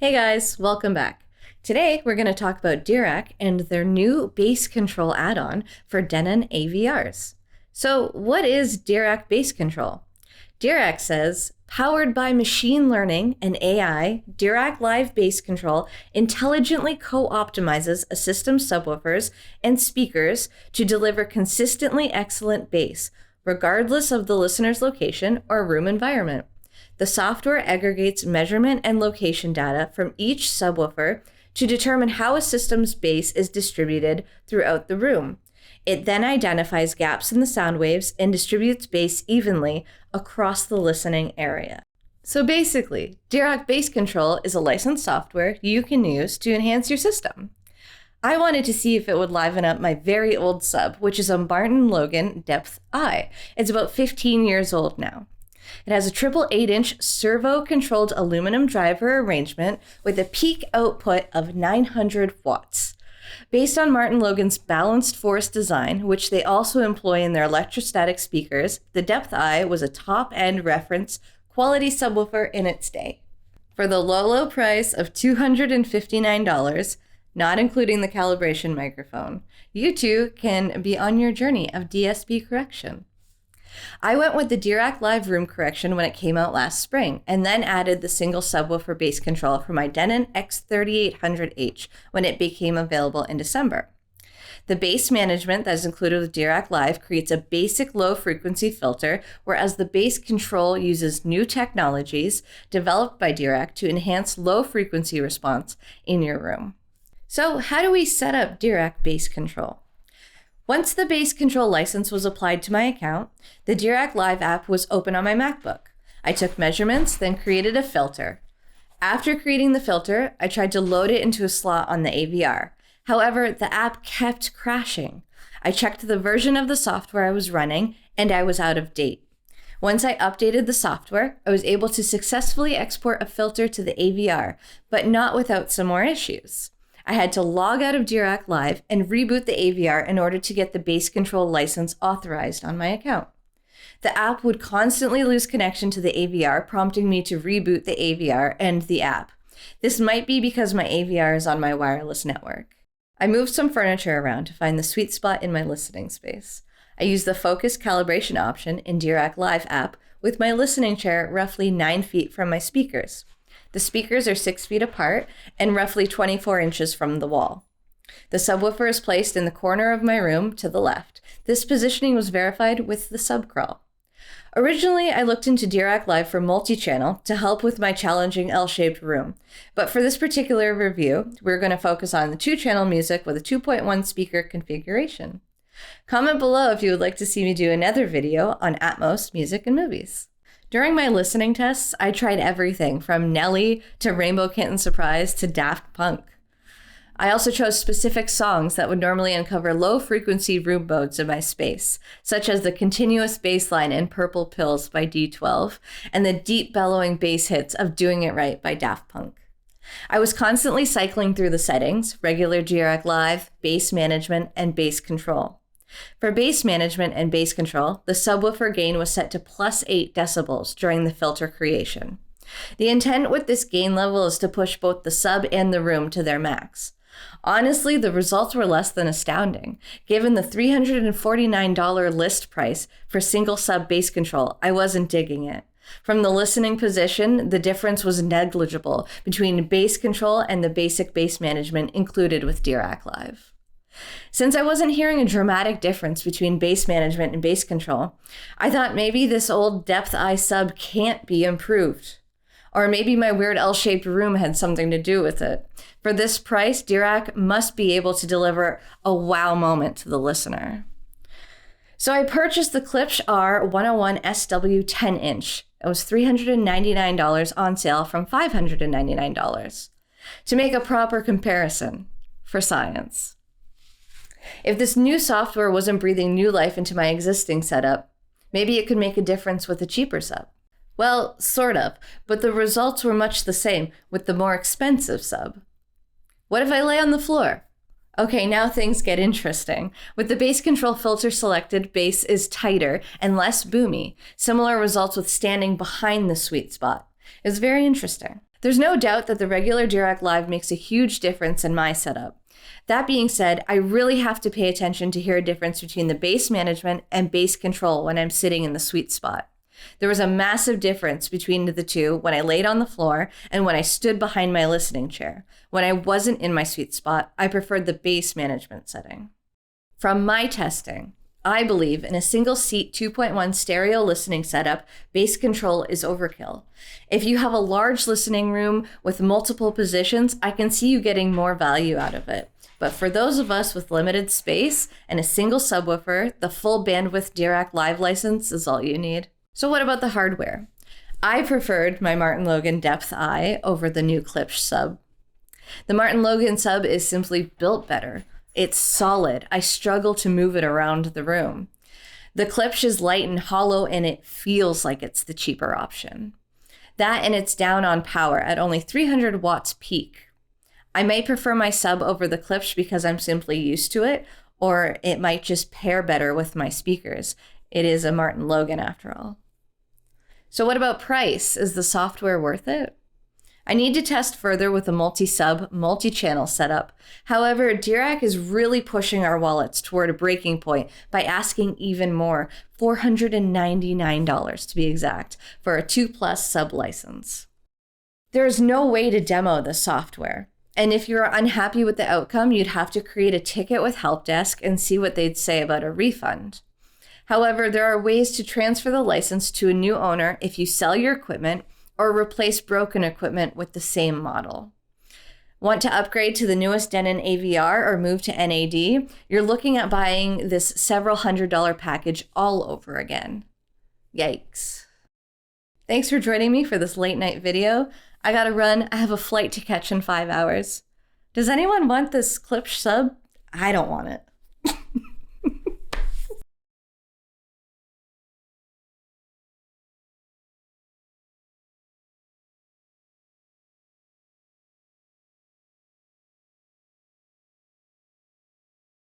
Hey guys, welcome back. Today we're going to talk about Dirac and their new bass control add-on for Denon AVRs. So what is Dirac Bass Control? Dirac says, powered by machine learning and AI, Dirac Live Bass Control intelligently co-optimizes a system's subwoofers and speakers to deliver consistently excellent bass, regardless of the listener's location or room environment. The software aggregates measurement and location data from each subwoofer to determine how a system's bass is distributed throughout the room. It then identifies gaps in the sound waves and distributes bass evenly across the listening area. So basically, Dirac Bass Control is a licensed software you can use to enhance your system. I wanted to see if it would liven up my very old sub, which is a Martin Logan Depth I. It's about 15 years old now. It has a triple 8-inch servo-controlled aluminum driver arrangement with a peak output of 900 watts. Based on Martin Logan's balanced force design, which they also employ in their electrostatic speakers, the Depth I was a top-end reference quality subwoofer in its day. For the low price of $259, not including the calibration microphone, you too can be on your journey of DSP correction. I went with the Dirac Live Room Correction when it came out last spring, and then added the single subwoofer bass control for my Denon X3800H when it became available in December. The bass management that is included with Dirac Live creates a basic low-frequency filter, whereas the bass control uses new technologies developed by Dirac to enhance low-frequency response in your room. So how do we set up Dirac Bass Control? Once the bass control license was applied to my account, the Dirac Live app was open on my MacBook. I took measurements, then created a filter. After creating the filter, I tried to load it into a slot on the AVR. However, the app kept crashing. I checked the version of the software I was running, and I was out of date. Once I updated the software, I was able to successfully export a filter to the AVR, but not without some more issues. I had to log out of Dirac Live and reboot the AVR in order to get the bass control license authorized on my account. The app would constantly lose connection to the AVR, prompting me to reboot the AVR and the app. This might be because my AVR is on my wireless network. I moved some furniture around to find the sweet spot in my listening space. I used the focus calibration option in Dirac Live app with my listening chair roughly 9 feet from my speakers. The speakers are 6 feet apart and roughly 24 inches from the wall. The subwoofer is placed in the corner of my room to the left. This positioning was verified with the subcrawl. Originally, I looked into Dirac Live for multi-channel to help with my challenging L-shaped room. But for this particular review, we're going to focus on the 2-channel music with a 2.1 speaker configuration. Comment below if you would like to see me do another video on Atmos, music, and movies. During my listening tests, I tried everything from Nelly to Rainbow Kitten Surprise to Daft Punk. I also chose specific songs that would normally uncover low-frequency room modes in my space, such as the continuous bass line in Purple Pills by D12 and the deep bellowing bass hits of Doing It Right by Daft Punk. I was constantly cycling through the settings, regular Dirac Live, bass management, and bass control. For bass management and bass control, the subwoofer gain was set to +8 decibels during the filter creation. The intent with this gain level is to push both the sub and the room to their max. Honestly, the results were less than astounding. Given the $349 list price for single sub bass control, I wasn't digging it. From the listening position, the difference was negligible between bass control and the basic bass management included with Dirac Live. Since I wasn't hearing a dramatic difference between bass management and bass control, I thought maybe this old Depth I sub can't be improved. Or maybe my weird L-shaped room had something to do with it. For this price, Dirac must be able to deliver a wow moment to the listener. So I purchased the Klipsch R101 SW 10-inch. It was $399 on sale from $599. To make a proper comparison for science. If this new software wasn't breathing new life into my existing setup, maybe it could make a difference with a cheaper sub. Well, sort of, but the results were much the same with the more expensive sub. What if I lay on the floor? Okay, now things get interesting. With the bass control filter selected, bass is tighter and less boomy. Similar results with standing behind the sweet spot. It was very interesting. There's no doubt that the regular Dirac Live makes a huge difference in my setup. That being said, I really have to pay attention to hear a difference between the bass management and bass control when I'm sitting in the sweet spot. There was a massive difference between the two when I laid on the floor and when I stood behind my listening chair. When I wasn't in my sweet spot, I preferred the bass management setting. From my testing, I believe in a single seat 2.1 stereo listening setup, bass control is overkill. If you have a large listening room with multiple positions, I can see you getting more value out of it. But for those of us with limited space and a single subwoofer, the full bandwidth Dirac Live license is all you need. So what about the hardware? I preferred my Martin Logan Depth I over the new Klipsch sub. The Martin Logan sub is simply built better. It's solid. I struggle to move it around the room. The Klipsch is light and hollow, and it feels like it's the cheaper option. That, and it's down on power at only 300 watts peak. I may prefer my sub over the Klipsch because I'm simply used to it, or it might just pair better with my speakers. It is a Martin Logan after all. So what about price? Is the software worth it? I need to test further with a multi-sub, multi-channel setup. However, Dirac is really pushing our wallets toward a breaking point by asking even more, $499 to be exact, for a 2+ sub license. There is no way to demo the software. And if you're unhappy with the outcome, you'd have to create a ticket with help desk and see what they'd say about a refund. However, there are ways to transfer the license to a new owner if you sell your equipment or replace broken equipment with the same model. Want to upgrade to the newest Denon AVR or move to NAD? You're looking at buying this several $100 package all over again. Yikes. Thanks for joining me for this late night video. I gotta run. I have a flight to catch in 5 hours. Does anyone want this Klipsch sub? I don't want it.